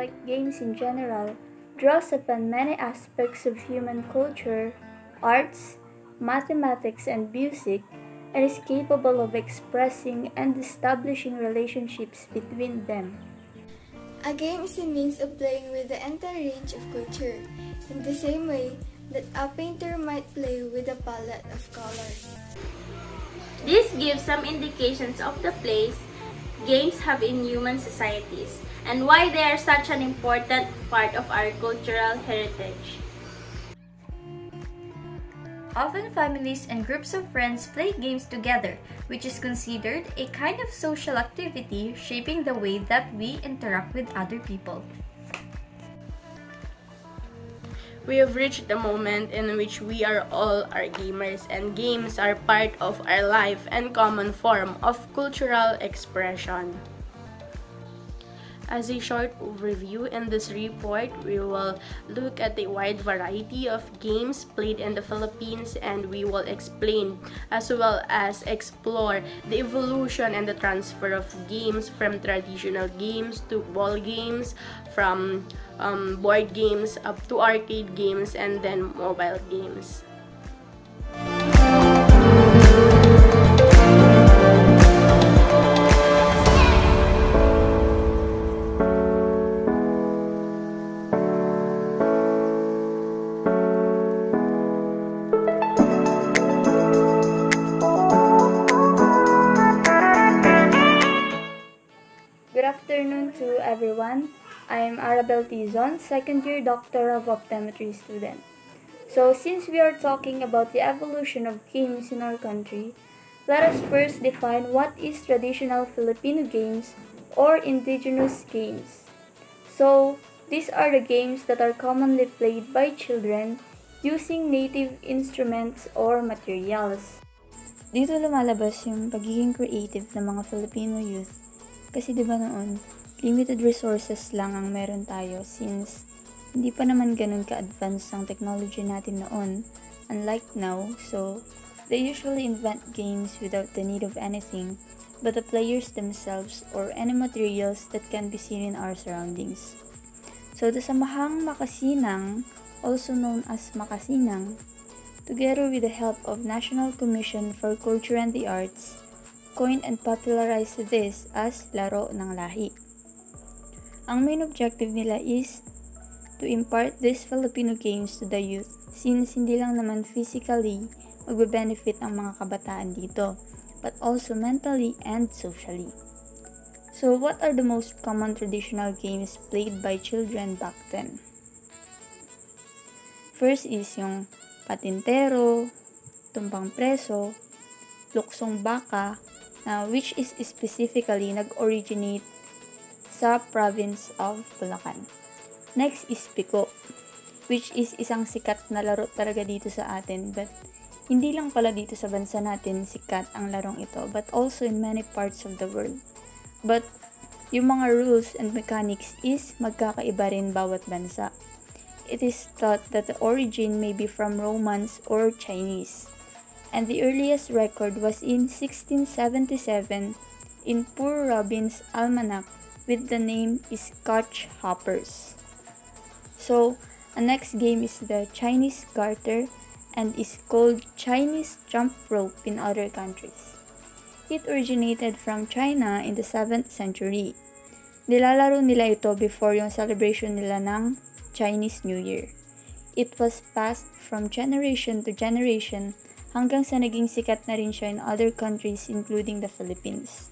like games in general, draws upon many aspects of human culture, arts, mathematics, and music, and is capable of expressing and establishing relationships between them. A game is a means of playing with the entire range of culture, in the same way that a painter might play with a palette of colors. This gives some indications of the place games have in human societies and why they are such an important part of our cultural heritage. Often families and groups of friends play games together, which is considered a kind of social activity shaping the way that we interact with other people. We have reached the moment in which we are all our gamers, and games are part of our life and common form of cultural expression. As a short overview in this report, we will look at the wide variety of games played in the Philippines, and we will explain as well as explore the evolution and the transfer of games from traditional games to ball games, from board games up to arcade games, and then mobile games. Good afternoon to everyone. I am Arabelle D, second year Doctor of Optometry student. So since we are talking about the evolution of games in our country, let us first define what is traditional Filipino games or indigenous games. So these are the games that are commonly played by children using native instruments or materials. Dito lumalabas yung pagiging creative ng mga Filipino youth. Kasi diba noon, limited resources lang ang meron tayo since hindi pa naman ganun ka-advanced ang technology natin noon, unlike now. So, they usually invent games without the need of anything but the players themselves or any materials that can be seen in our surroundings. So, the Samahang Makasinang, also known as Makasinang, together with the help of National Commission for Culture and the Arts, coined and popularized this as laro ng lahi. Ang main objective nila is to impart these Filipino games to the youth since hindi lang naman physically magbe-benefit ang mga kabataan dito, but also mentally and socially. So what are the most common traditional games played by children back then? First is yung patintero, tumbang preso, luksong baka, which is specifically nag-originate sa province of Bulacan. Next is Piko, which is isang sikat na laro talaga dito sa atin, but hindi lang pala dito sa bansa natin sikat ang larong ito, but also in many parts of the world. But yung mga rules and mechanics is magkakaiba rin bawat bansa. It is thought that the origin may be from Romans or Chinese, and the earliest record was in 1677 in Poor Robin's Almanac with the name Scotch Hoppers. So, the next game is the Chinese Garter and is called Chinese Jump Rope in other countries. It originated from China in the 7th century. Nilalaro nila ito before yung celebration nila ng Chinese New Year. It was passed from generation to generation hanggang sa naging sikat na rin siya in other countries including the Philippines.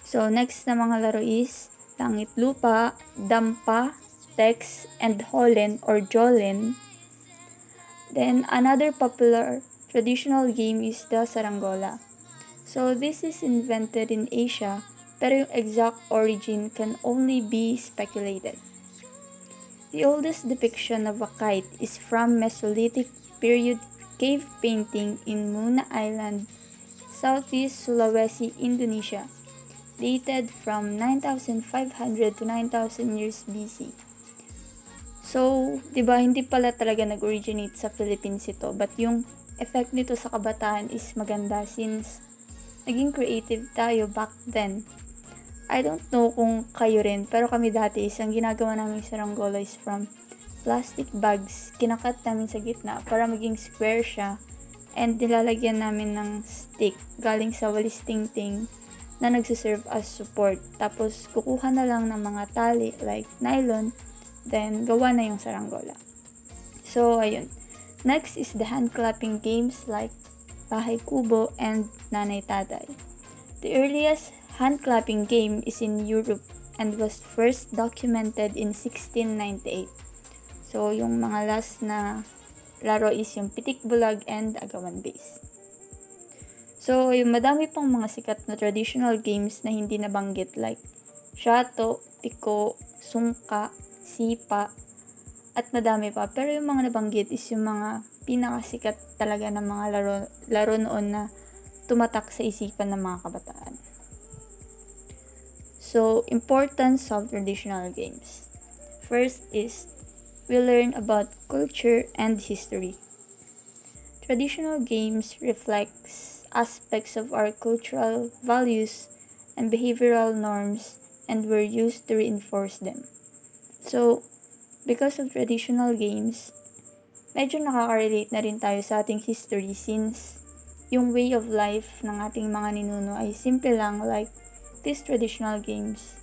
So next na mga laro is Langit Lupa, Dampa, Tex, and Holen or Jolen. Then another popular traditional game is the Saranggola. So this is invented in Asia, pero yung exact origin can only be speculated. The oldest depiction of a kite is from Mesolithic period cave painting in Muna Island, Southeast Sulawesi, Indonesia, dated from 9,500 to 9,000 years BC. So, di ba hindi pala talaga nag-originate sa Philippines ito, but yung effect nito sa kabataan is maganda since naging creative tayo back then. I don't know kung kayo rin, pero kami dati ang ginagawa namin saranggola is from plastic bags. Kinakat namin sa gitna para maging square siya, and nilalagyan namin ng stick galing sa walis tingting na nagsiserve as support. Tapos kukuha na lang ng mga tali like nylon, then gawa na yung saranggola. So ayun. Next is the hand clapping games like bahay kubo and nanay tatay. The earliest hand clapping game is in Europe and was first documented in 1698. So yung mga last na laro is yung pitik bulag and agawan base. So yung madami pang mga sikat na traditional games na hindi nabanggit like shato, piko, sungka, sipa, at madami pa. Pero yung mga nabanggit is yung mga pinakasikat talaga ng mga laro noon na tumatak sa isipan ng mga kabataan. So, importance of traditional games. First is, we learn about culture and history. Traditional games reflects aspects of our cultural values and behavioral norms and were used to reinforce them. So, because of traditional games, medyo nakaka-relate na rin tayo sa ating history since yung way of life ng ating mga ninuno ay simple lang like these traditional games.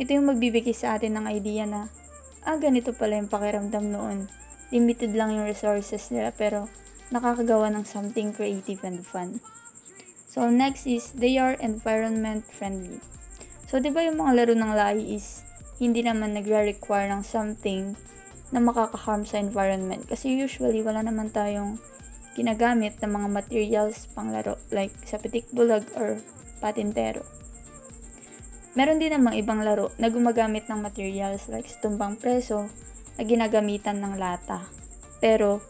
Ito yung magbibigay sa atin ng idea na, ganito pala yung pakiramdam noon. Limited lang yung resources nila pero nakakagawa ng something creative and fun. So next is, they are environment friendly. So diba yung mga laro ng lahi is hindi naman nagre-require ng something na makaka-harm sa environment. Kasi usually wala naman tayong ginagamit ng mga materials pang laro like sa pitik bulag or patintero. Meron din namang ibang laro na gumagamit ng materials like sa tumbang preso na ginagamitan ng lata. Pero,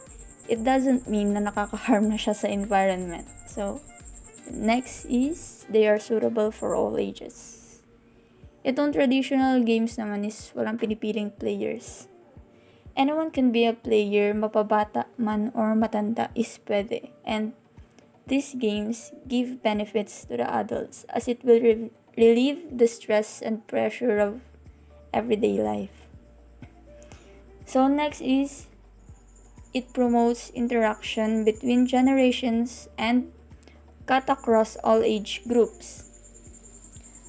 it doesn't mean na nakaka-harm na siya sa environment. So, next is, they are suitable for all ages. Itong traditional games naman is walang pinipiling players. Anyone can be a player, mapabata man or matanda is pwede. And these games give benefits to the adults as it will relieve the stress and pressure of everyday life. So next is, it promotes interaction between generations and cut across all age groups.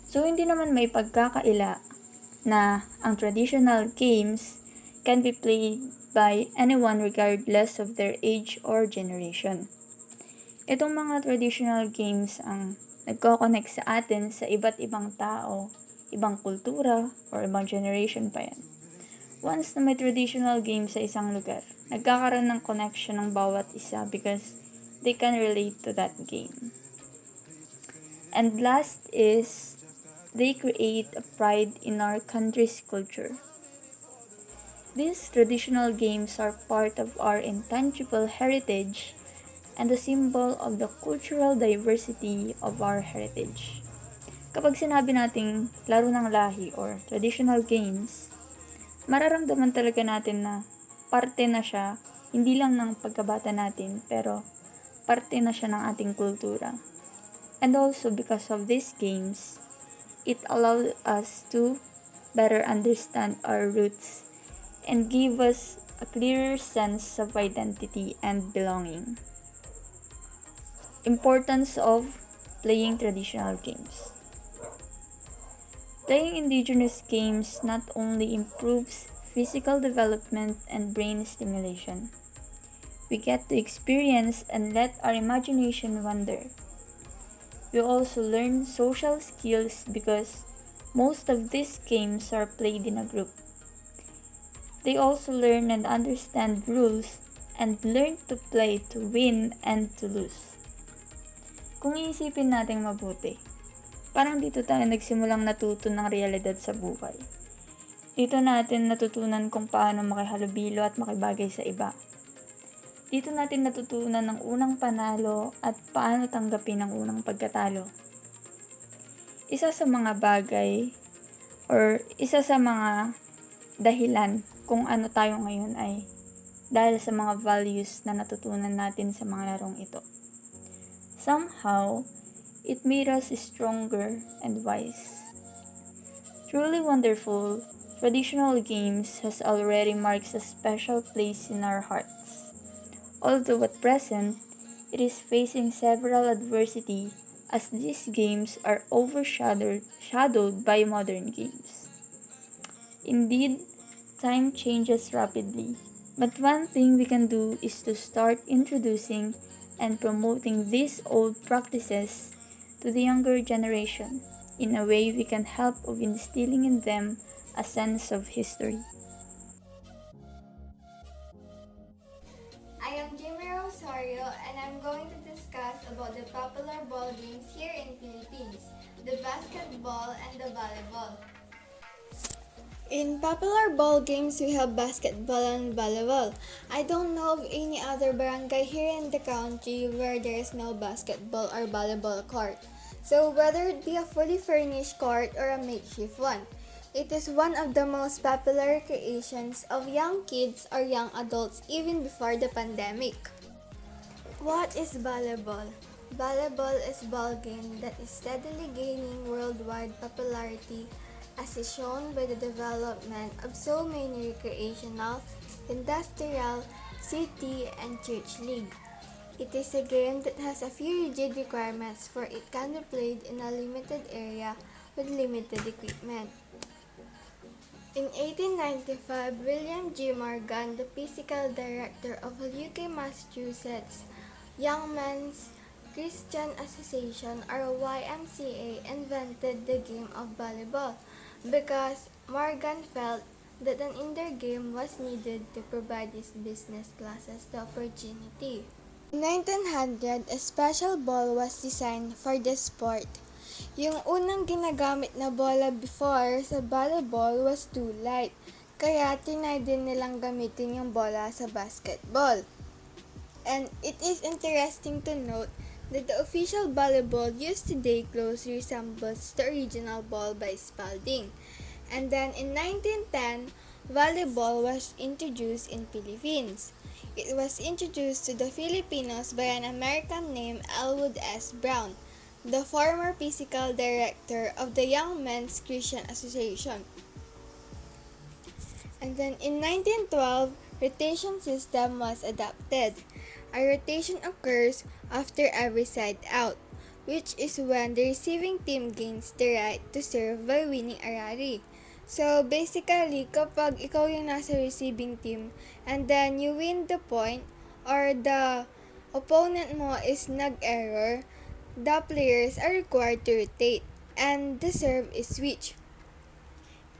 So hindi naman may pagkakaila na ang traditional games can be played by anyone regardless of their age or generation. Itong mga traditional games ang nagko-connect sa atin sa iba't ibang tao, ibang kultura, or ibang generation pa yan. Once na may traditional game sa isang lugar, nagkakaroon ng connection ng bawat isa because they can relate to that game. And last is, they create a pride in our country's culture. These traditional games are part of our intangible heritage and a symbol of the cultural diversity of our heritage. Kapag sinabi nating laro ng lahi or traditional games, mararamdaman talaga natin na parte na siya, hindi lang ng pagkabata natin, pero parte na siya ng ating kultura. And also because of these games, it allowed us to better understand our roots and give us a clearer sense of identity and belonging. Importance of playing traditional games. Playing indigenous games not only improves physical development and brain stimulation. We get to experience and let our imagination wander. We also learn social skills because most of these games are played in a group. They also learn and understand rules and learn to play to win and to lose. Kung iisipin natin mabuti, parang dito tayo nagsimulang natuto ng realidad sa buhay. Dito natin natutunan kung paano makihalubilo at makibagay sa iba. Dito natin natutunan ng unang panalo at paano tanggapin ang unang pagkatalo. Isa sa mga bagay or isa sa mga dahilan kung ano tayo ngayon ay dahil sa mga values na natutunan natin sa mga larong ito. Somehow, it made us stronger and wise. Truly wonderful, traditional games has already marked a special place in our hearts. Although at present, it is facing several adversity as these games are overshadowed by modern games. Indeed, time changes rapidly, but one thing we can do is to start introducing and promoting these old practices to the younger generation. In a way, we can help of instilling in them a sense of history. I am Jaime Rosario and I'm going to discuss about the popular ball games here in Philippines, the basketball and the volleyball. In popular ball games, we have basketball and volleyball. I don't know of any other barangay here in the country where there is no basketball or volleyball court. So whether it be a fully furnished court or a makeshift one, it is one of the most popular recreations of young kids or young adults even before the pandemic. What is volleyball? Volleyball is a ball game that is steadily gaining worldwide popularity as is shown by the development of so many recreational, industrial, city, and church league. It is a game that has a few rigid requirements for it can be played in a limited area with limited equipment. In 1895, William G. Morgan, the physical director of the UK, Massachusetts Young Men's Christian Association or YMCA invented the game of volleyball because Morgan felt that an indoor game was needed to provide his business classes the opportunity. In 1900, a special ball was designed for the sport. Yung unang ginagamit na bola before sa volleyball was too light, kaya tinay din nilang gamitin yung bola sa basketball. And it is interesting to note that the official volleyball used today closely resembles the original ball by Spalding. And then in 1910, volleyball was introduced in Philippines. It was introduced to the Filipinos by an American named Elwood S. Brown, the former physical director of the Young Men's Christian Association. And then in 1912, rotation system was adopted. A rotation occurs after every side out, which is when the receiving team gains the right to serve by winning a rally. So basically, kapag ikaw yung nasa receiving team and then you win the point or the opponent mo is nag-error, the players are required to rotate and the serve is switched.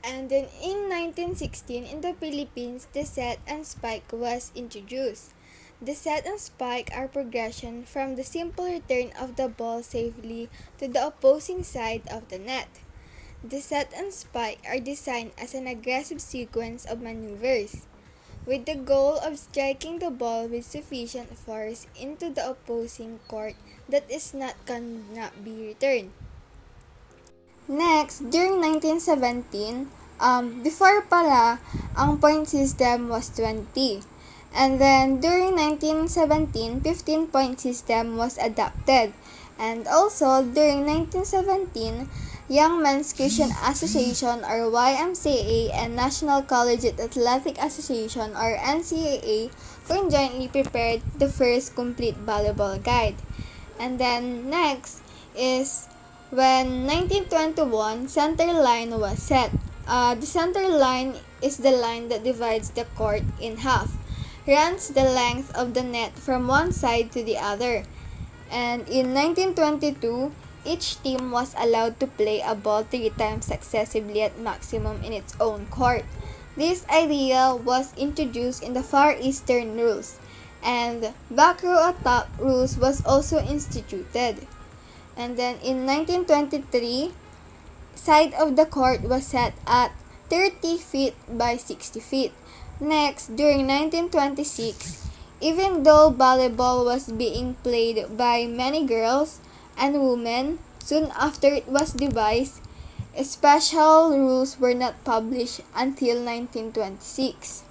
And then in 1916, in the Philippines, the set and spike was introduced. The set and spike are progression from the simple return of the ball safely to the opposing side of the net. The set and spike are designed as an aggressive sequence of maneuvers, with the goal of striking the ball with sufficient force into the opposing court that cannot be returned. Next, during 1917, before pala, ang point system was 20. And then, during 1917, 15-point system was adopted. And also, during 1917, Young Men's Christian Association or YMCA and National Collegiate Athletic Association or NCAA conjointly prepared the first complete volleyball guide. And then, next is when 1921, center line was set. The center line is the line that divides the court in half, runs the length of the net from one side to the other. And in 1922, each team was allowed to play a ball 3 times successively at maximum in its own court. This idea was introduced in the Far Eastern rules, and back row attack rules was also instituted. And then in 1923, side of the court was set at 30 feet by 60 feet. Next, during 1926, even though volleyball was being played by many girls and women, soon after it was devised, special rules were not published until 1926.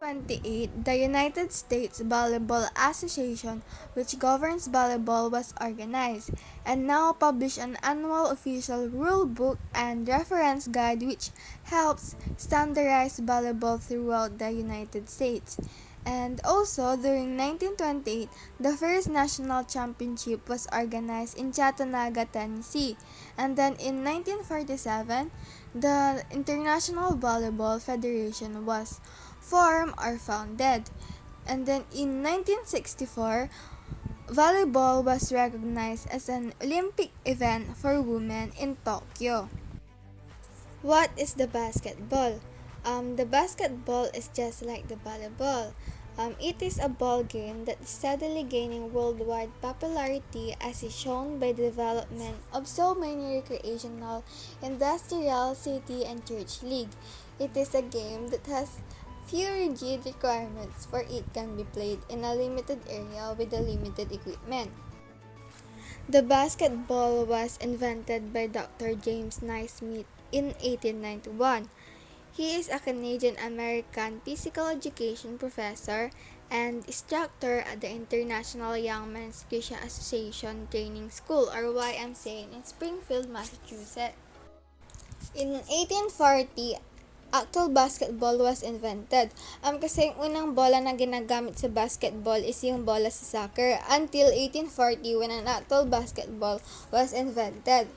1928, the United States Volleyball Association, which governs volleyball, was organized, and now publish an annual official rule book and reference guide which helps standardize volleyball throughout the United States. And also, during 1928, the first national championship was organized in Chattanooga, Tennessee. And then in 1947, the International Volleyball Federation was formed or founded. And then in 1964, volleyball was recognized as an Olympic event for women in Tokyo. What is the basketball? The basketball is just like the volleyball. It is a ball game that is steadily gaining worldwide popularity as is shown by the development of so many recreational, industrial, city, and church league. It is a game that has few rigid requirements for it can be played in a limited area with a limited equipment. The basketball was invented by Dr. James Naismith in 1891. He is a Canadian-American physical education professor and instructor at the International Young Men's Christian Association Training School or YMCA in Springfield, Massachusetts. In 1840, actual basketball was invented. Kasi yung unang bola na ginagamit sa basketball is yung bola sa soccer until 1840 when an actual basketball was invented.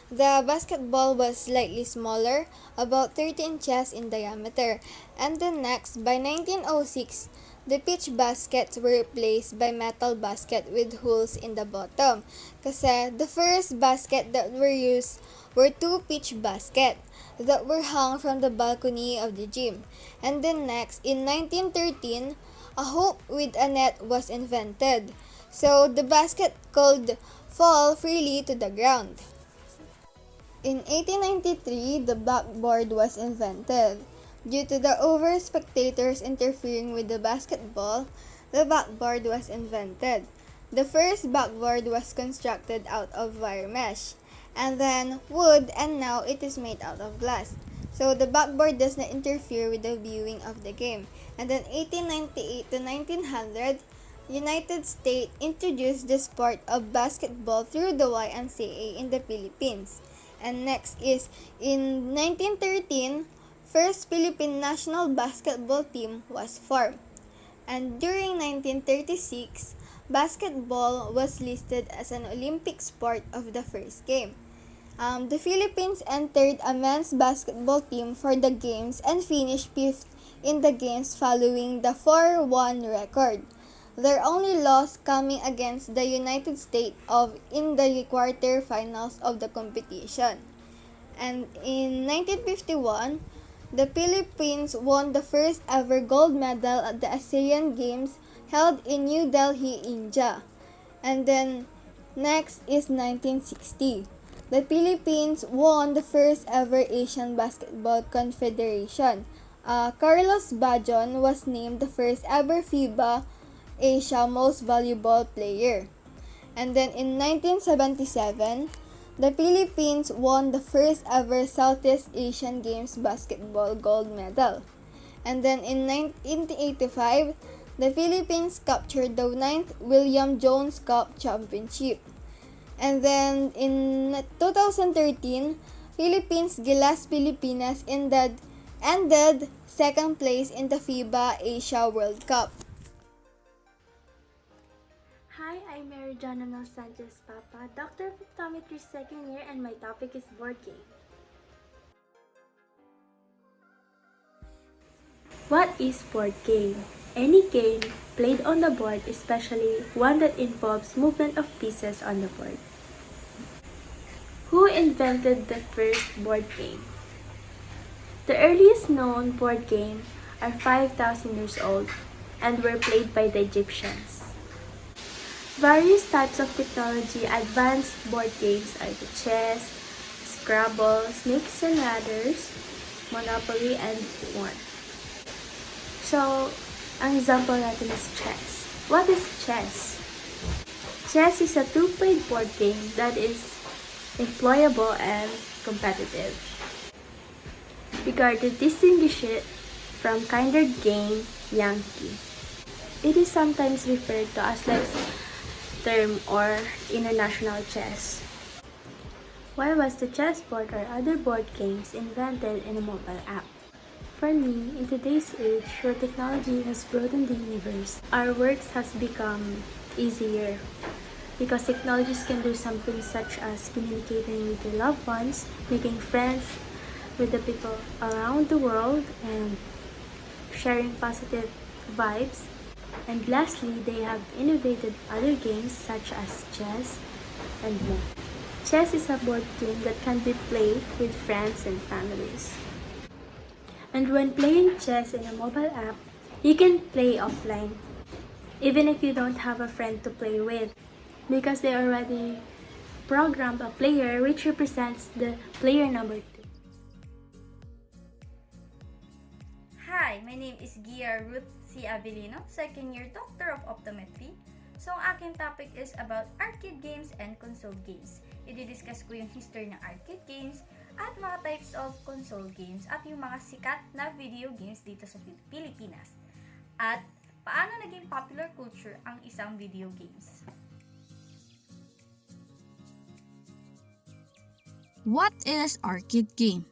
The basketball was slightly smaller, about 30 inches in diameter. And then next, by 1906, the pitch baskets were replaced by metal basket with holes in the bottom. Kasi the first basket that were used were two pitch basket that were hung from the balcony of the gym. And then next, in 1913, a hoop with a net was invented. So the basket could fall freely to the ground. In 1893, the backboard was invented. Due to the over spectators interfering with the basketball, the backboard was invented. The first backboard was constructed out of wire mesh, and then wood, and now it is made out of glass. So the backboard does not interfere with the viewing of the game. And then 1898 to 1900, United States introduced the sport of basketball through the YMCA in the Philippines. And next is, in 1913, first Philippine national basketball team was formed. And during 1936, basketball was listed as an Olympic sport of the first game. The Philippines entered a men's basketball team for the games and finished fifth in the games following the 4-1 record. Their only loss coming against the United States in the quarterfinals of the competition. And in 1951, the Philippines won the first ever gold medal at the Asian Games held in New Delhi, India. And then next is 1960. The Philippines won the first ever Asian Basketball Confederation. Carlos Bajon was named the first ever FIBA Asia Most Valuable Player. And then in 1977, the Philippines won the first ever Southeast Asian Games basketball gold medal. And then in 1985, the Philippines captured the 9th William Jones Cup Championship. And then in 2013, Philippines Gilas Pilipinas ended second place in the FIBA Asia World Cup. Hi, I'm Mary Jonamel Sanchez Papa, Doctor of Optometry second year, and my topic is board game. What is board game? Any game played on the board, especially one that involves movement of pieces on the board. Who invented the first board game? The earliest known board game are 5,000 years old and were played by the Egyptians. Various types of technology advanced board games are the chess, Scrabble, snakes and ladders, Monopoly, and more. So, ang example natin is chess. What is chess? Chess is a two-played board game that is employable and competitive. We got to distinguish it from kinder game Yankee. It is sometimes referred to as like term or international chess. Why was the chessboard or other board games invented in a mobile app? For me, in today's age where technology has broadened the universe, our works has become easier because technologies can do something such as communicating with your loved ones, making friends with the people around the world, and sharing positive vibes. And lastly, they have innovated other games such as chess and more. Chess is a board game that can be played with friends and families. And when playing chess in a mobile app, you can play offline, even if you don't have a friend to play with, because they already programmed a player which represents the player number 2. Hi, my name is Guia Ruth C. AVELINO, second year Doctor of Optometry. So, ang aking topic is about arcade games and console games. I-discuss ko yung history ng arcade games at mga types of console games at yung mga sikat na video games dito sa Pilipinas. At paano naging popular culture ang isang video games. What is arcade game?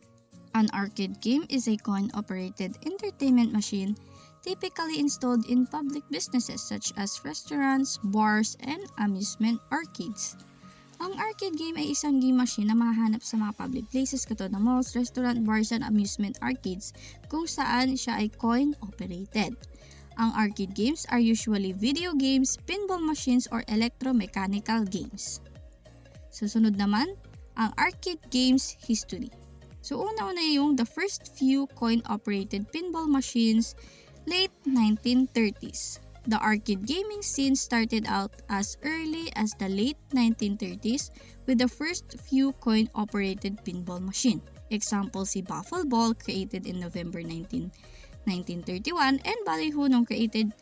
An arcade game is a coin-operated entertainment machine typically installed in public businesses such as restaurants, bars, and amusement arcades. Ang arcade game ay isang game machine na mahahanap sa mga public places katulad ng malls, restaurant, bars, and amusement arcades kung saan siya ay coin-operated. Ang arcade games are usually video games, pinball machines, or electromechanical games. Susunod naman, ang arcade games history. So una-una yung the first few coin-operated pinball machines, late 1930s. The arcade gaming scene started out as early as the late 1930s with the first few coin-operated pinball machine. Example si Buffalo Ball created in November 1931 and Ballyhoo nung created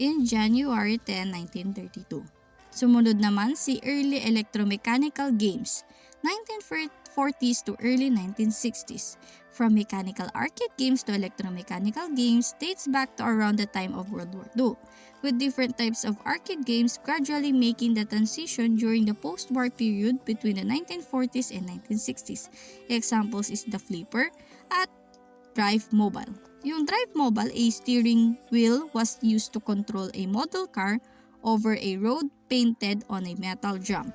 in January 10, 1932. Sumunod naman si early electromechanical games, 1940s to early 1960s. From mechanical arcade games to electromechanical games dates back to around the time of World War II, with different types of arcade games gradually making the transition during the post-war period between the 1940s and 1960s. Examples is the Flipper at Drive Mobile. Yung Drive Mobile, a steering wheel was used to control a model car over a road painted on a metal drum,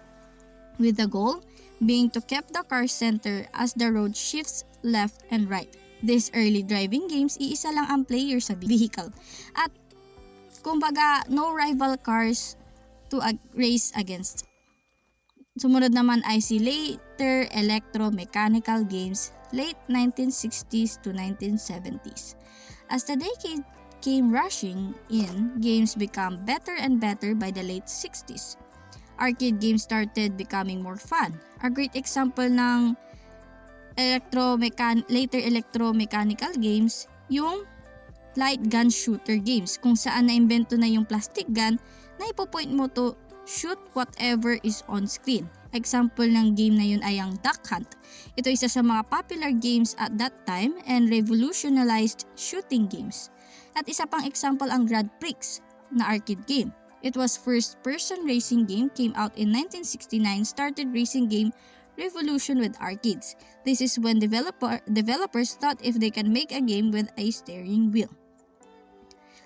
with the goal being to keep the car center as the road shifts left and right. These early driving games, iisa lang ang player sa vehicle. At kumbaga, no rival cars to race against. Sumunod naman ay si later electromechanical games, late 1960s to 1970s. As the decade came rushing in, games became better and better by the late 60s. Arcade games started becoming more fun. A great example ng later electromechanical games, yung light gun shooter games, kung saan na-invento na yung plastic gun na ipopoint mo to shoot whatever is on screen. Example ng game na yun ay ang Duck Hunt. Ito isa sa mga popular games at that time and revolutionized shooting games. At isa pang example ang Grand Prix na arcade game. It was first-person racing game, came out in 1969, started racing game revolution with arcades. This is when developers thought if they can make a game with a steering wheel.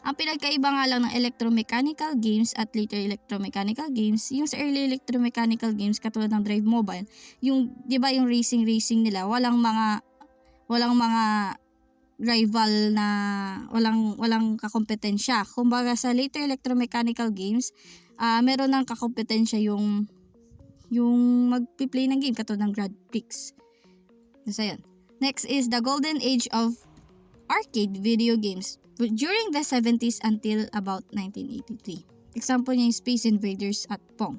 Ang pinagkaiba nga lang ng electromechanical games at later electromechanical games, yung sa early electromechanical games katulad ng Drive Mobile, yung 'di ba yung racing nila, walang mga rival na walang kakompetensya. Kumbaga sa later electromechanical games, meron ng kakompetensya yung magpi-play ng game katulad ng Grand Prix. So yun. Next is the golden age of arcade video games during the 70s until about 1983. Example niya yung Space Invaders at Pong.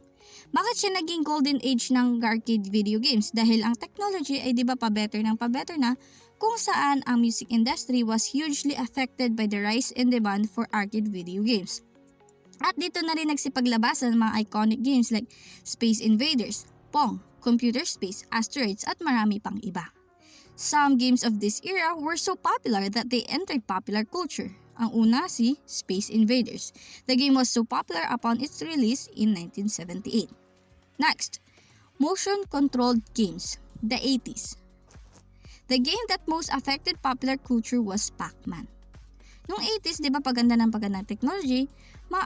Bakit siya naging golden age ng arcade video games? Dahil ang technology ay 'di ba pa-better na kung saan ang music industry was hugely affected by the rise in demand for arcade video games. At dito na rin nagsipaglabasan mga iconic games like Space Invaders, Pong, Computer Space, Asteroids at marami pang iba. Some games of this era were so popular that they entered popular culture. Ang una si Space Invaders. The game was so popular upon its release in 1978. Next, motion-controlled games, the 80s. The game that most affected popular culture was Pac-Man. Noong 80s, di ba paganda ng technology, mga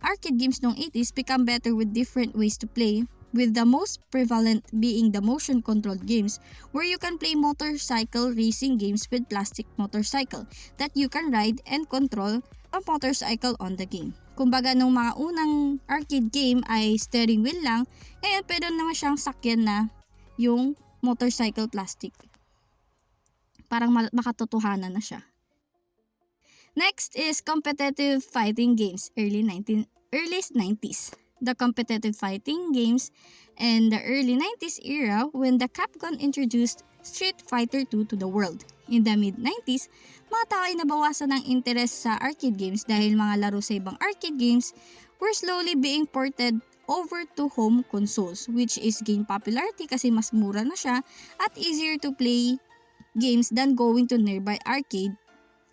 arcade games noong 80s become better with different ways to play, with the most prevalent being the motion-controlled games where you can play motorcycle racing games with plastic motorcycle that you can ride and control a motorcycle on the game. Kumbaga nung mga unang arcade game ay steering wheel lang, ngayon pwede naman siyang sakyan na yung motorcycle plastic. Parang makatotohanan na siya. Next is competitive fighting games, early 90s. The competitive fighting games in the early 90s era when the Capcom introduced Street Fighter 2 to the world. In the mid-90s, mga tao ay nabawasan ng interest sa arcade games dahil mga laro sa ibang arcade games were slowly being ported over to home consoles, which is gain popularity kasi mas mura na siya at easier to play games than going to nearby arcade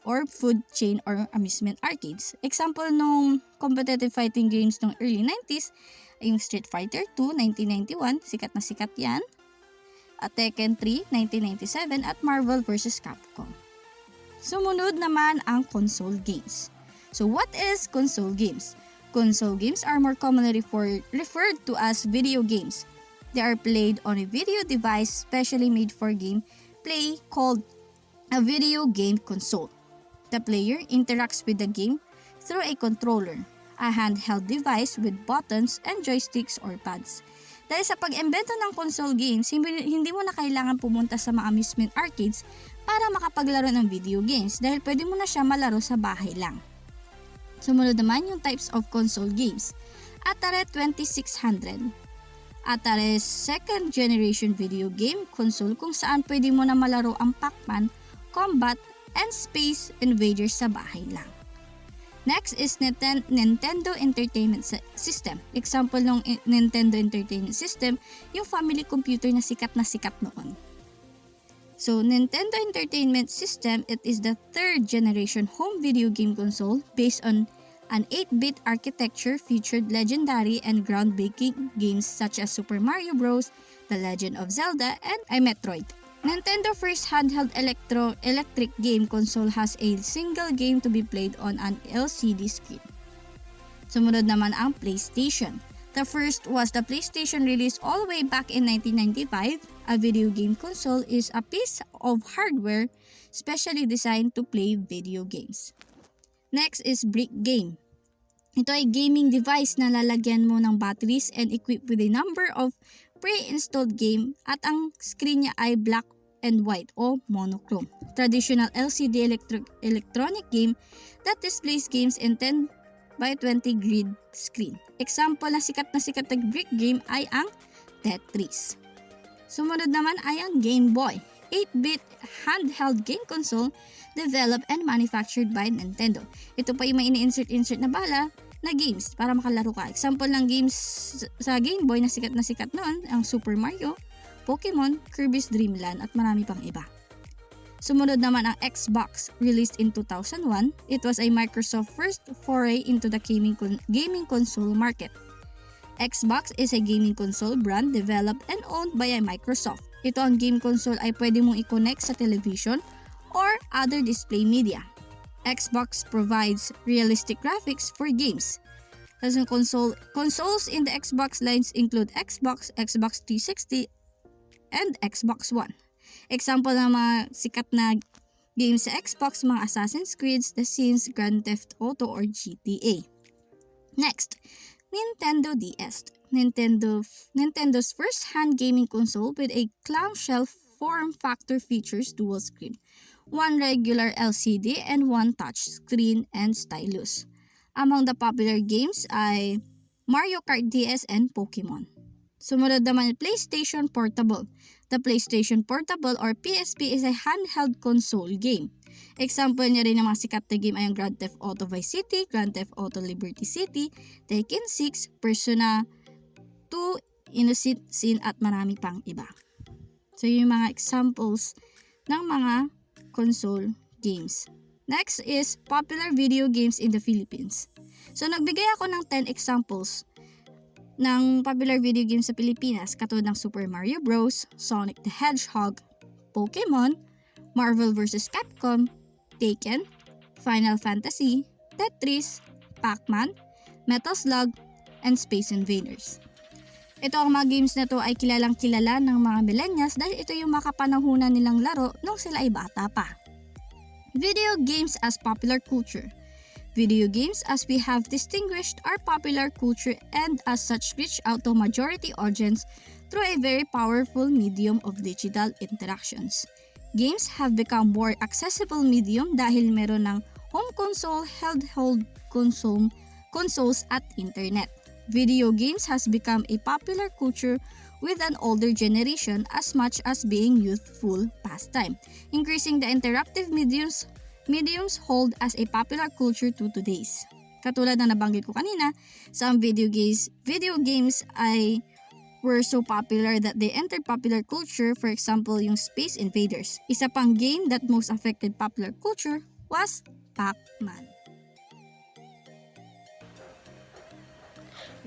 or food chain or amusement arcades. Example nung competitive fighting games ng early 90s ay yung Street Fighter 2, 1991, sikat na sikat yan. At Tekken 3, 1997 at Marvel vs. Capcom. Sumunod naman ang console games. So what is console games? Console games are more commonly referred to as video games. They are played on a video device specially made for game play called a video game console. The player interacts with the game through a controller, a handheld device with buttons and joysticks or pads. Dahil sa pag-embento ng console games, hindi mo na kailangan pumunta sa mga amusement arcades para makapaglaro ng video games dahil pwede mo na siya malaro sa bahay lang. Sumunod naman yung types of console games. Atari 2600. Atari second generation video game console kung saan pwede mo na malaro ang Pac-Man, Combat, and Space Invaders sa bahay lang. Next is Nintendo Entertainment System. Example ng Nintendo Entertainment System, yung family computer na sikat noon. So, Nintendo Entertainment System, it is the third generation home video game console based on an 8-bit architecture featured legendary and groundbreaking games such as Super Mario Bros., The Legend of Zelda, and Metroid. Nintendo first handheld electric game console has a single game to be played on an LCD screen. Sumunod naman ang PlayStation. The first was the PlayStation released all the way back in 1995. A video game console is a piece of hardware specially designed to play video games. Next is brick game. Ito ay gaming device na lalagyan mo ng batteries and equipped with a number of pre-installed game at ang screen niya ay black and white o monochrome. Traditional LCD electronic game that displays games in 10 by 20 grid screen. Example na sikat na brick game ay ang Tetris. Sumunod naman ay ang Game Boy, 8-bit handheld game console developed and manufactured by Nintendo. Ito pa yung may ini-insert na bala na games para makalaro ka. Example ng games sa Game Boy na sikat noon, ang Super Mario, Pokemon, Kirby's Dream Land at marami pang iba. Sumunod naman ang Xbox, released in 2001. It was a Microsoft first foray into the gaming console market. Xbox is a gaming console brand developed and owned by Microsoft. Ito ang game console ay pwede mong i-connect sa television or other display media. Xbox provides realistic graphics for games. As consoles in the Xbox lines include Xbox, Xbox 360, and Xbox One. Example ng mga sikat na games sa Xbox, mga Assassin's Creed, The Sims, Grand Theft Auto, or GTA. Next, Nintendo DS. Nintendo's first-hand gaming console with a clamshell form factor features dual screen, one regular LCD, and one touch screen and stylus. Among the popular games ay Mario Kart DS and Pokemon. Sumunod naman PlayStation Portable. The PlayStation Portable or PSP is a handheld console game. Example niya rin ng mga sikat na game ay ang Grand Theft Auto Vice City, Grand Theft Auto Liberty City, Tekken 6, Persona 2, Innocent Sin at marami pang iba. So yung mga examples ng mga console games. Next is popular video games in the Philippines. So nagbigay ako ng 10 examples ng popular video games sa Pilipinas katulad ng Super Mario Bros, Sonic the Hedgehog, Pokemon, Marvel vs. Capcom, Taken, Final Fantasy, Tetris, Pac-Man, Metal Slug, and Space Invaders. Ito ang mga games na to ay kilalang kilala ng mga millennials dahil ito yung makapanahunan nilang laro nung sila ay bata pa. Video games as popular culture. Video games, as we have distinguished, are popular culture and as such reach out to majority audience through a very powerful medium of digital interactions. Games have become more accessible medium dahil meron ng home console, handheld consoles at internet. Video games has become a popular culture with an older generation as much as being youthful pastime, increasing the interactive mediums hold as a popular culture to today's. Katulad na nabanggit ko kanina, some video games ay were so popular that they entered popular culture. For example, yung Space Invaders. Isa pang game that most affected popular culture was Pac-Man.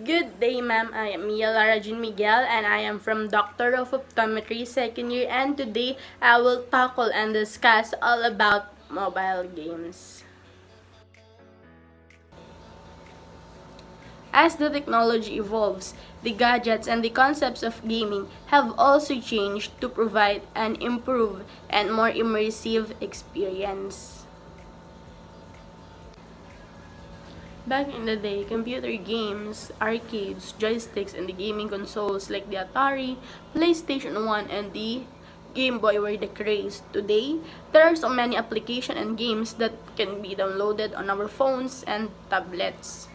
Good day, ma'am. I am Lara Miguel, and I am from Doctor of Optometry, second year, and today I will tackle and discuss all about mobile games. As the technology evolves, the gadgets and the concepts of gaming have also changed to provide an improved and more immersive experience. Back in the day, computer games, arcades, joysticks, and the gaming consoles like the Atari, PlayStation 1, and the Game Boy were the craze. Today, there are so many applications and games that can be downloaded on our phones and tablets.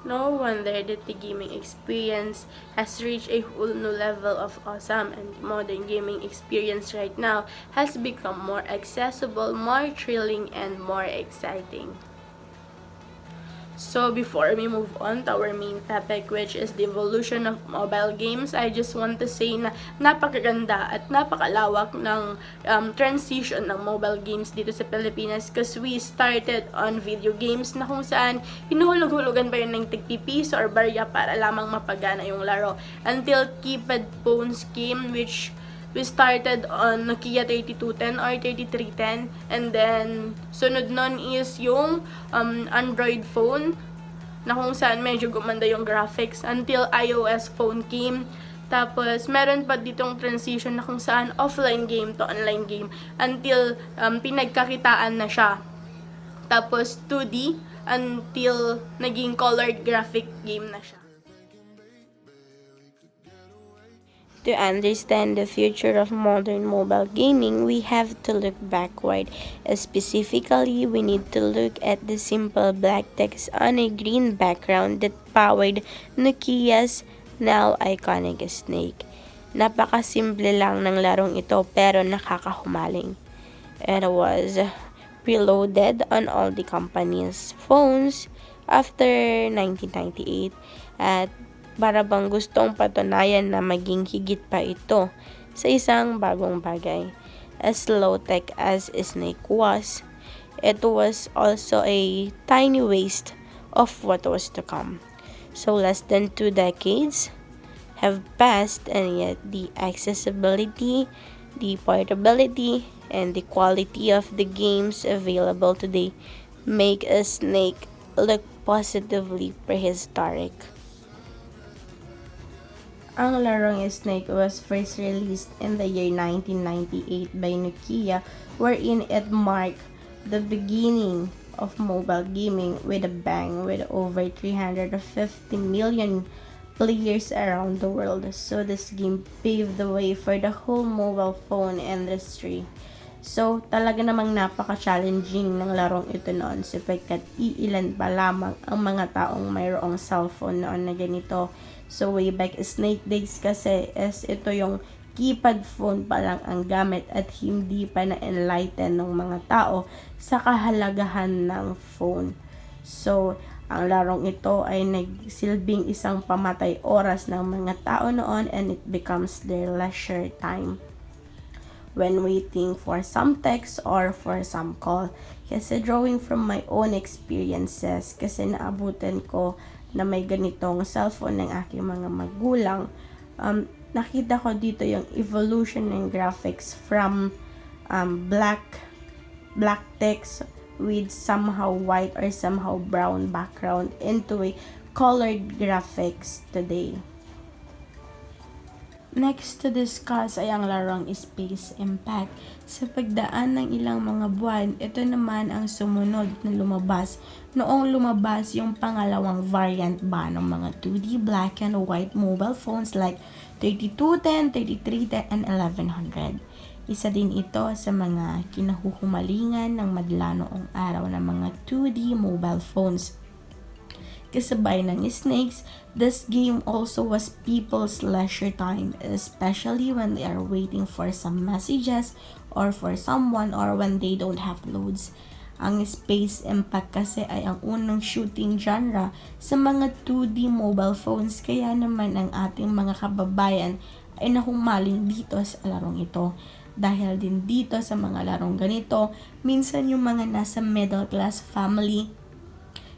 No wonder that the gaming experience has reached a whole new level of awesome, and the modern gaming experience right now has become more accessible, more thrilling, and more exciting. So before we move on to our main topic, which is the evolution of mobile games, I just want to say na napakaganda at napakalawak ng transition ng mobile games dito sa Pilipinas, because we started on video games na kung saan hinuhulog-hulugan pa yun ng tigpipiso or barya para lamang mapagana yung laro, until keypad phones came, which we started on Nokia 3210 or 3310, and then sunod nun is yung Android phone na kung saan medyo gumanda yung graphics, until iOS phone came. Tapos meron pa ditong transition na kung saan offline game to online game, until pinagkakitaan na siya. Tapos 2D until naging colored graphic game na siya. To understand the future of modern mobile gaming, we have to look backward. Specifically, we need to look at the simple black text on a green background that powered Nokia's now iconic snake. Napakasimple lang ng larong ito pero nakakahumaling. It was preloaded on all the company's phones after 1998 at para bang gustong patunayan na maging higit pa ito sa isang bagong bagay. As low-tech as Snake was, it was also a tiny waste of what was to come. So less than 2 decades have passed, and yet the accessibility, the portability, and the quality of the games available today make a Snake look positively prehistoric. Ang larong Snake was first released in the year 1998 by Nokia, wherein it marked the beginning of mobile gaming with a bang, with over 350 million players around the world. So this game paved the way for the whole mobile phone industry. So talaga namang napaka-challenging ng larong ito noon, sapagkat iilan pa lamang ang mga taong mayroong cellphone noon na ganito. So way back Snake days kasi ito yung keypad phone pa lang ang gamit at hindi pa na-enlighten ng mga tao sa kahalagahan ng phone. So ang larong ito ay nagsilbing isang pamatay oras ng mga tao noon, and it becomes their leisure time. when waiting for some text or for some call. Kasi drawing from my own experiences, kasi naabutan ko na may ganitong cellphone ng aking mga magulang, nakita ko dito yung evolution ng graphics from black text with somehow white or somehow brown background into a colored graphics today. Next to discuss ay ang larong Space Impact. Sa pagdaan ng ilang mga buwan, ito naman ang sumunod na lumabas. Noong lumabas yung pangalawang variant ba ng mga 2D black and white mobile phones like 3210, 3310, and 1100. Isa din ito sa mga kinahuhumalingan ng madla noong araw ng mga 2D mobile phones. Kasabay ng snakes, this game also was people's leisure time, especially when they are waiting for some messages or for someone or when they don't have loads. Ang Space Impact kasi ay ang unang shooting genre sa mga 2D mobile phones, kaya naman ang ating mga kababayan ay nahumaling dito sa larong ito. Dahil din dito sa mga larong ganito, minsan yung mga nasa middle class family,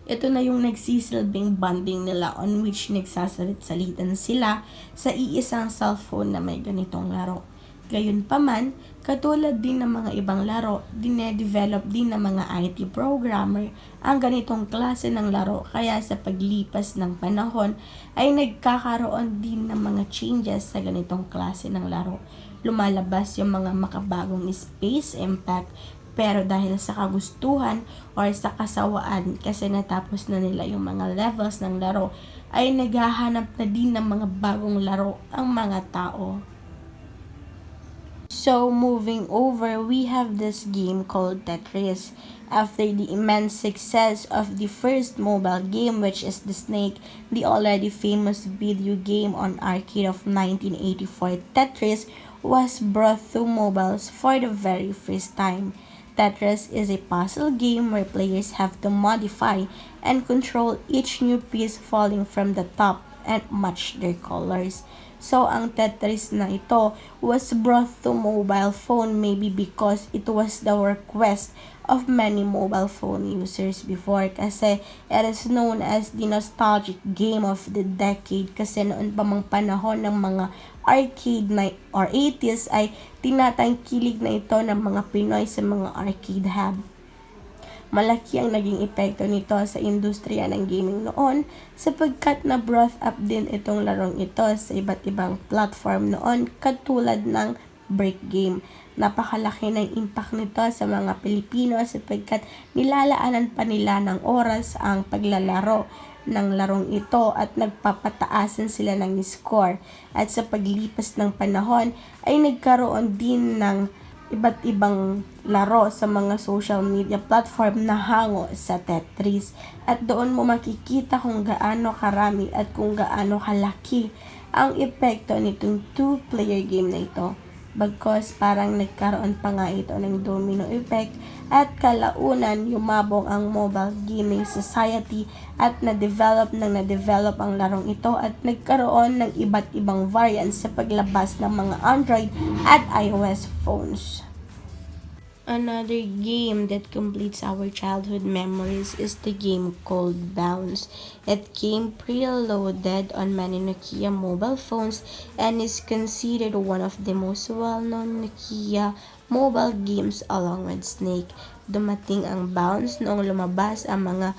ito na yung nagsisilbing bonding nila on which nagsasalit-salitan sila sa iisang cellphone na may ganitong laro. Gayunpaman, katulad din ng mga ibang laro, dinedevelop din ng mga IT programmer ang ganitong klase ng laro, kaya sa paglipas ng panahon ay nagkakaroon din ng mga changes sa ganitong klase ng laro. Lumalabas yung mga makabagong Space Impact, pero dahil sa kagustuhan or sa kasawaan kasi natapos na nila yung mga levels ng laro, ay naghahanap na din ng mga bagong laro ang mga tao. So moving over, we have this game called Tetris. After the immense success of the first mobile game, which is the Snake, the already famous video game on arcade of 1984 Tetris was brought to mobiles for the very first time. Tetris is a puzzle game where players have to modify and control each new piece falling from the top and match their colors. So, ang Tetris na ito was brought to mobile phone maybe because it was the request of many mobile phone users before, kasi it is known as the nostalgic game of the decade, kasi noon pa mang panahon ng mga arcade na or 80s ay tinatangkilig na ito ng mga Pinoy sa mga arcade hub. Malaki ang naging epekto nito sa industriya ng gaming noon sapagkat na-brought up din itong larong ito sa iba't ibang platform noon katulad ng break game. Napakalaki ng impact nito sa mga Pilipino sapagkat nilalaanan pa nila ng oras ang paglalaro ng larong ito at nagpapataasan sila ng score. At sa paglipas ng panahon ay nagkaroon din ng iba't ibang laro sa mga social media platform na hango sa Tetris. At doon mo makikita kung gaano karami at kung gaano kalaki ang epekto nitong 2-player game na ito. Bagkos parang nagkaroon pa nga ito ng domino effect at kalaunan yumabong ang mobile gaming society at na-develop ang larong ito at nagkaroon ng iba't ibang variants sa paglabas ng mga Android at iOS phones. Another game that completes our childhood memories is the game called Bounce. It came preloaded on many Nokia mobile phones and is considered one of the most well-known Nokia mobile games along with Snake. Dumating ang Bounce noong lumabas ang mga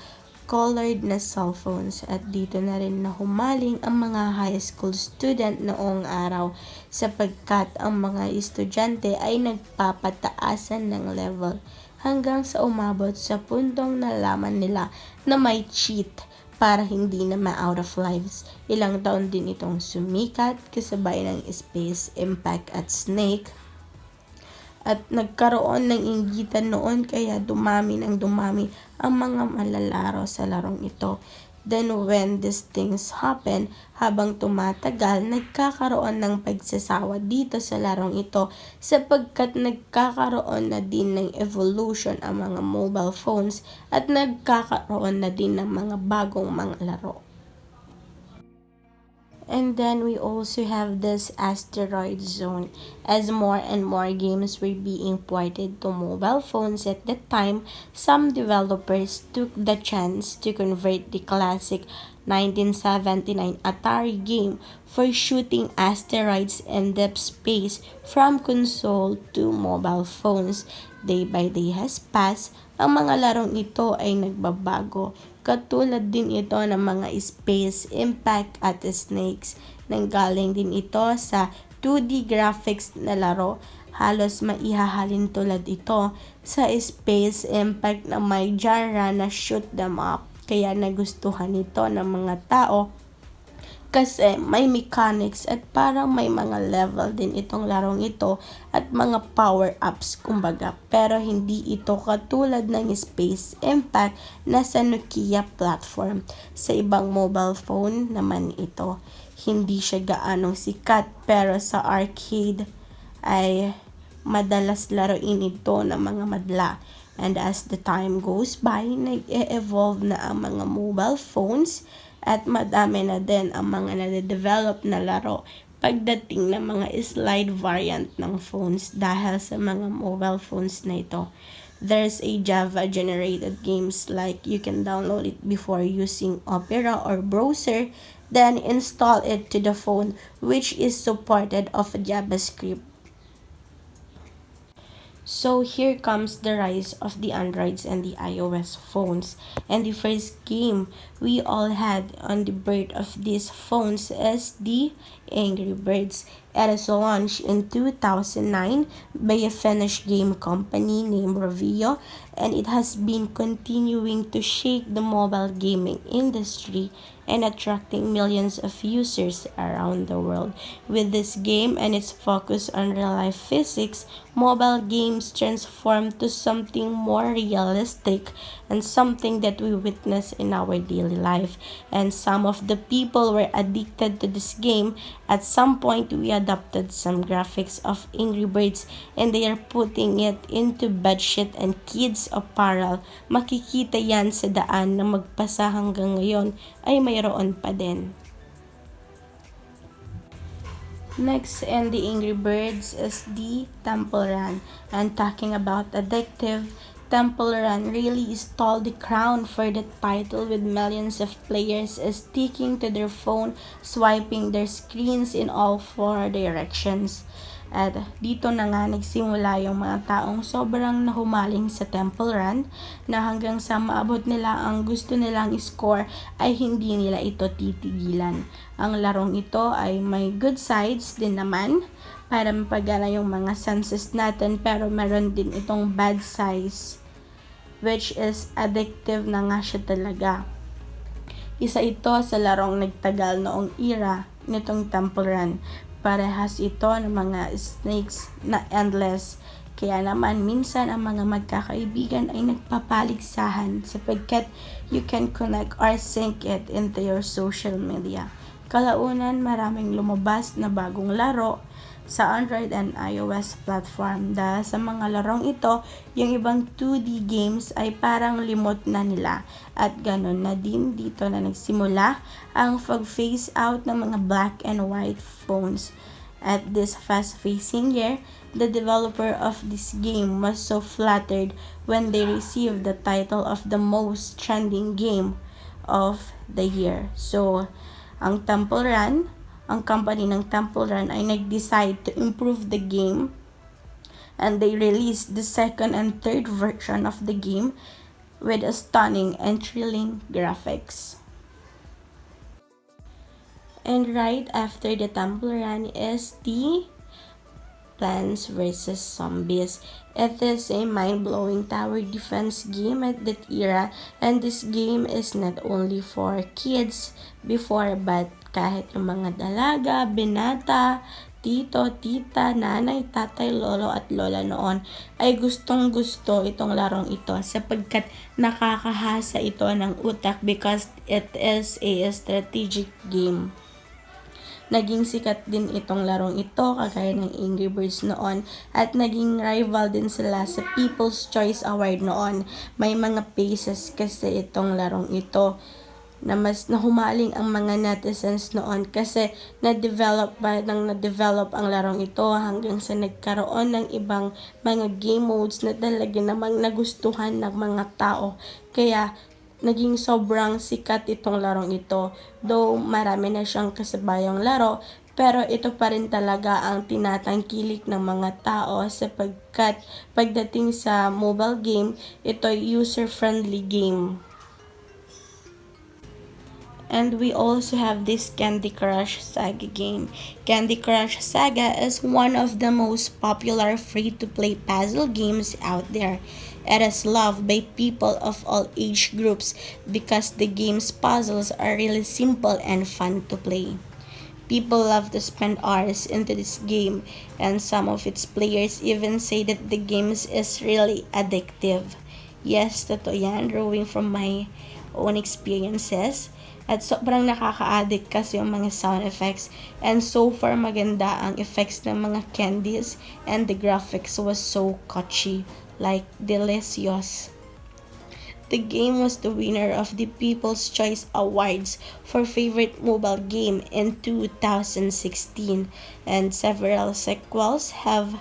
colored na cellphones at dito na rin nahumaling ang mga high school student noong araw sapagkat ang mga estudyante ay nagpapataasan ng level hanggang sa umabot sa puntong nalaman nila na may cheat para hindi na ma-out of lives. Ilang taon din itong sumikat kasabay ng Space Impact at Snake. At nagkaroon ng inggitan noon kaya dumami ang mga malalaro sa larong ito. Then when these things happen, habang tumatagal, nagkakaroon ng pagsasawa dito sa larong ito sapagkat nagkakaroon na din ng evolution ang mga mobile phones at nagkakaroon na din ng mga bagong mga laro. And then we also have this asteroid zone. As more and more games were being ported to mobile phones at that time, some developers took the chance to convert the classic 1979 Atari game for shooting asteroids in deep space from console to mobile phones. Day by day has passed, ang mga larong ito ay nagbabago. Katulad din ito ng mga Space Impact at Snakes. Nanggaling din ito sa 2D graphics na laro. Halos maihahalin tulad ito sa Space Impact na may genre na shoot them up. Kaya nagustuhan ito ng mga tao kasi may mechanics at parang may mga level din itong larong ito at mga power-ups kumbaga. Pero hindi ito katulad ng Space Impact na sa Nokia platform. Sa ibang mobile phone naman ito. Hindi siya gaanong sikat pero sa arcade ay madalas laruin ito ng mga madla. And as the time goes by, nag-e-evolve na ang mga mobile phones at madami na din ang mga nade-develop na laro pagdating ng mga slide variant ng phones dahil sa mga mobile phones na ito. There's a Java-generated games like you can download it before using Opera or browser, then install it to the phone which is supported of JavaScript. So here comes the rise of the Androids and the iOS phones. And the first game we all had on the birth of these phones is the Angry Birds. It was launched in 2009 by a Finnish game company named Rovio, and it has been continuing to shake the mobile gaming industry and attracting millions of users around the world. With this game and its focus on real-life physics, mobile games transformed to something more realistic and something that we witness in our daily life. And some of the people were addicted to this game. At some point, we adopted some graphics of Angry Birds and they are putting it into bedsheet and kids apparel. Makikita yan sa daan na magpasa hanggang ngayon ay mayroon pa din. Next in the Angry Birds is the Temple Run. And talking about addictive, Temple Run really stole the crown for the title with millions of players sticking to their phone, swiping their screens in all four directions. At dito na nga nagsimula yung mga taong sobrang nahumaling sa Temple Run na hanggang sa maabot nila ang gusto nilang score ay hindi nila ito titigilan. Ang larong ito ay may good sides din naman para mapagana yung mga senses natin pero meron din itong bad sides which is addictive na nga siya talaga. Isa ito sa larong nagtagal noong era nitong Temple Run. Parehas ito ng mga snakes na endless. Kaya naman minsan ang mga magkakaibigan ay nagpapaligsahan sapagkat you can connect or sync it into your social media. Kalaunan maraming lumabas na bagong laro sa Android and iOS platform. Dahil sa mga larong ito, yung ibang 2D games ay parang limot na nila. At ganun na din dito na nagsimula ang pag-phase out ng mga black and white phones. At this fast-facing year, the developer of this game was so flattered when they received the title of the most trending game of the year. So, ang Temple Run, ang company ng Temple Run ay nag-decide to improve the game and they released the second and third version of the game with a stunning and thrilling graphics. And right after the Temple Run is the Plants vs. Zombies. It is a mind-blowing tower defense game at that era, and this game is not only for kids before but kahit yung mga dalaga, binata, tito, tita, nanay, tatay, lolo at lola noon ay gustong-gusto itong larong ito sapagkat nakakahasa ito ng utak because it is a strategic game. Naging sikat din itong larong ito kagaya ng Angry Birds noon at naging rival din sila sa People's Choice Award noon. May mga phases kasi itong larong ito na mas nahumaling ang mga netizens noon kasi na-develop ang larong ito hanggang sa nagkaroon ng ibang mga game modes na talaga namang nagustuhan ng mga tao. Kaya naging sobrang sikat itong larong ito. Though marami na siyang kasabayang laro, pero ito pa rin talaga ang tinatangkilik ng mga tao sapagkat pagdating sa mobile game, ito ay user-friendly game. And we also have this Candy Crush Saga game. Candy Crush Saga is one of the most popular free-to-play puzzle games out there. It is loved by people of all age groups because the game's puzzles are really simple and fun to play. People love to spend hours into this game, and some of its players even say that the game is really addictive. Yes, totoo yan, drawing from my own experiences. At sobrang nakaka-addict kasi yung mga sound effects. And so far, maganda ang effects ng mga candies. And the graphics was so catchy. Like, delicious. The game was the winner of the People's Choice Awards for Favorite Mobile Game in 2016. And several sequels have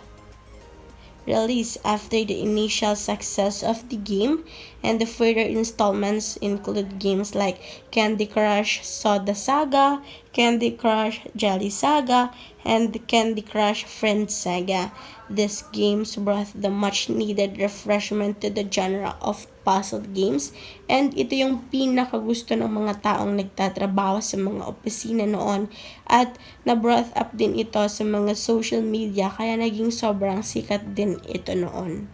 released after the initial success of the game, and the further installments include games like Candy Crush Soda Saga, Candy Crush Jelly Saga, and Candy Crush Friend Saga. These games brought the much needed refreshment to the genre of puzzle games, and ito yung pinakagusto ng mga taong nagtatrabaho sa mga opisina noon, at na-brought up din ito sa mga social media kaya naging sobrang sikat din ito noon.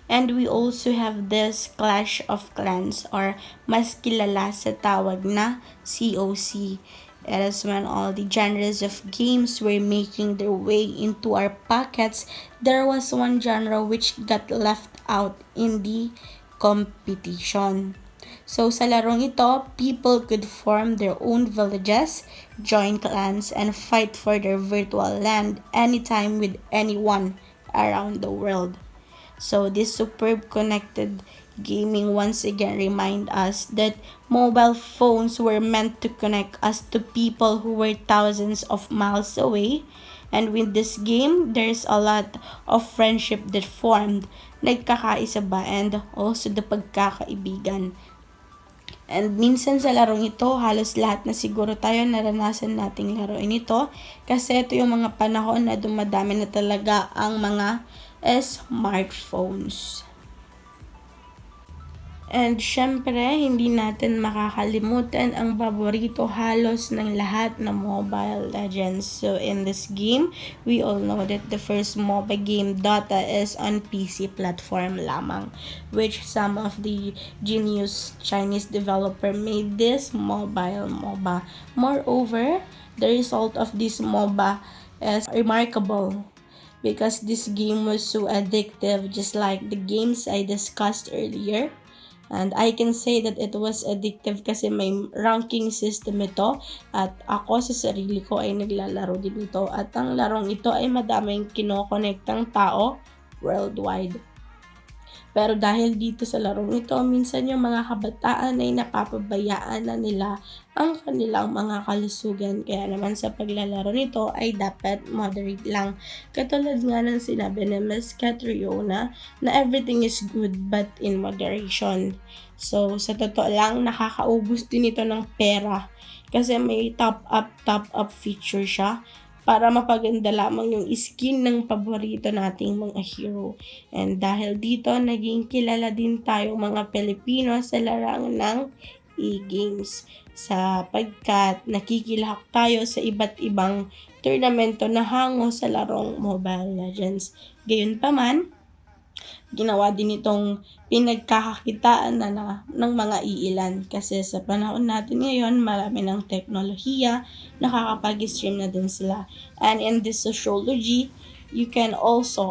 And we also have this Clash of Clans, or mas kilala sa tawag na COC. It is when all the genres of games were making their way into our pockets, there was one genre which got left out in the competition. So sa larong ito, people could form their own villages, join clans, and fight for their virtual land anytime with anyone around the world. So this superb connected gaming once again remind us that mobile phones were meant to connect us to people who were thousands of miles away. And with this game, there's a lot of friendship that formed, nagkakaisa ba, and also the pagkakaibigan. And minsan sa larong ito, halos lahat na siguro tayo naranasan nating laruin ito kasi ito yung mga panahon na dumadami na talaga ang mga smartphones. And syempre, hindi natin makakalimutan ang paborito halos ng lahat na Mobile Legends. So in this game, we all know that the first MOBA game, Dota, is on PC platform lamang, which some of the genius Chinese developer made this mobile MOBA. Moreover, the result of this MOBA is remarkable because this game was so addictive, just like the games I discussed earlier. And I can say that it was addictive kasi may ranking system ito at ako sa sarili ko ay naglalaro din ito at ang larong ito ay madaming kinokonektang tao worldwide. Pero dahil dito sa larong ito, minsan yung mga kabataan ay napapabayaan na nila ang kanilang mga kalusugan. Kaya naman sa paglalaro nito ay dapat moderate lang. Katulad nga ng sinabi ni Ms. Catriona na everything is good but in moderation. So sa totoo lang, nakakaubos din ito ng pera kasi may top up feature siya para mapaganda lamang yung skin ng paborito nating mga hero. And dahil dito, naging kilala din tayong mga Pilipino sa larang ng e-games sapagkat nakikilahok tayo sa iba't ibang tournamento na hango sa larong Mobile Legends. Gayunpaman, ginawa din itong pinagkakakitaan na ng mga iilan kasi sa panahon natin ngayon marami ng teknolohiya, nakakapag-stream na din sila. And in this sociology, we can also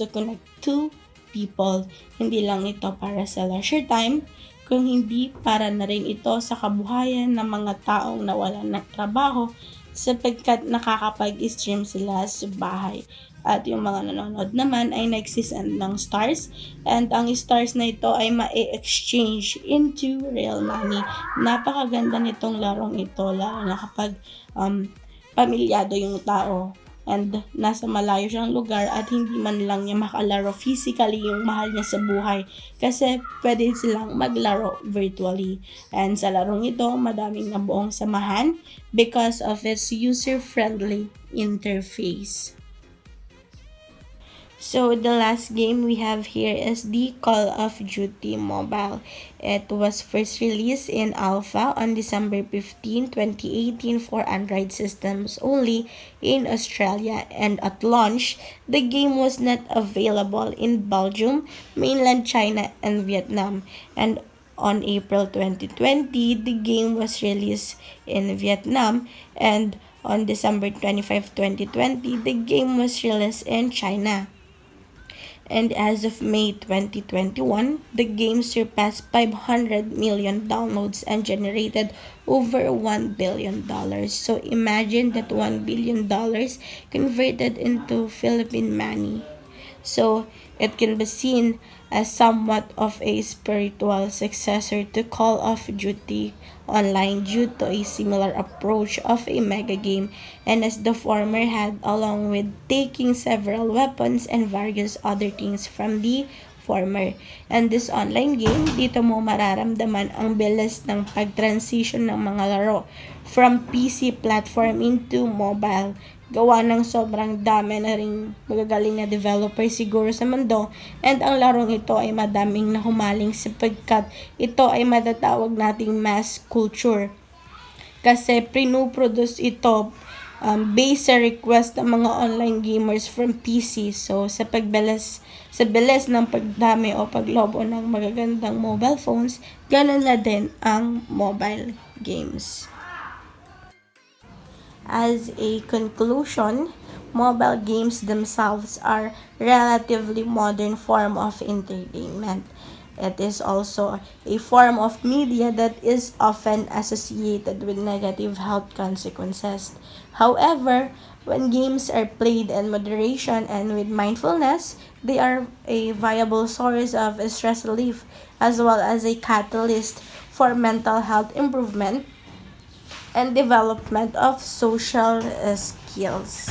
connect to people. Hindi lang ito para sa leisure time, kung hindi para na rin ito sa kabuhayan ng mga taong nawalan ng trabaho sapagkat nakakapag-stream sila sa bahay. At yung mga nanonood naman ay nagsisend ng stars, and ang stars na ito ay ma-exchange into real money. Napakaganda nitong larong ito, lalo na kapag pamilyado yung tao and nasa malayo siyang lugar at hindi man lang niya makalaro physically yung mahal niya sa buhay, kasi pwede silang maglaro virtually. And sa larong ito, madaming nabuong samahan because of its user-friendly interface. So the last game we have here is the Call of Duty Mobile. It was first released in alpha on December 15, 2018 for Android systems only in Australia, and at launch, the game was not available in Belgium, mainland China, and Vietnam. And on April 2020, the game was released in Vietnam, and on December 25, 2020, the game was released in China. And as of May 2021, the game surpassed 500 million downloads and generated over $1 billion. So imagine that $1 billion converted into Philippine money. So it can be seen as somewhat of a spiritual successor to Call of Duty Online due to a similar approach of a mega game, and as the former had, along with taking several weapons and various other things from the former. And this online game, dito mo mararamdaman ang bilis ng pag-transition ng mga laro from PC platform into mobile. Gawa ng sobrang dami na ring magagaling na developer siguro sa mundo, and ang larong ito ay madaming nahumaling sapagkat ito ay matatawag nating mass culture. Kasi pinuproduce ito based sa request ng mga online gamers from PC. So sa bilis ng pagdami o paglobo ng magagandang mobile phones, ganun na din ang mobile games. As a conclusion, mobile games themselves are relatively modern form of entertainment. It is also a form of media that is often associated with negative health consequences. However, when games are played in moderation and with mindfulness, they are a viable source of stress relief as well as a catalyst for mental health improvement and development of social skills.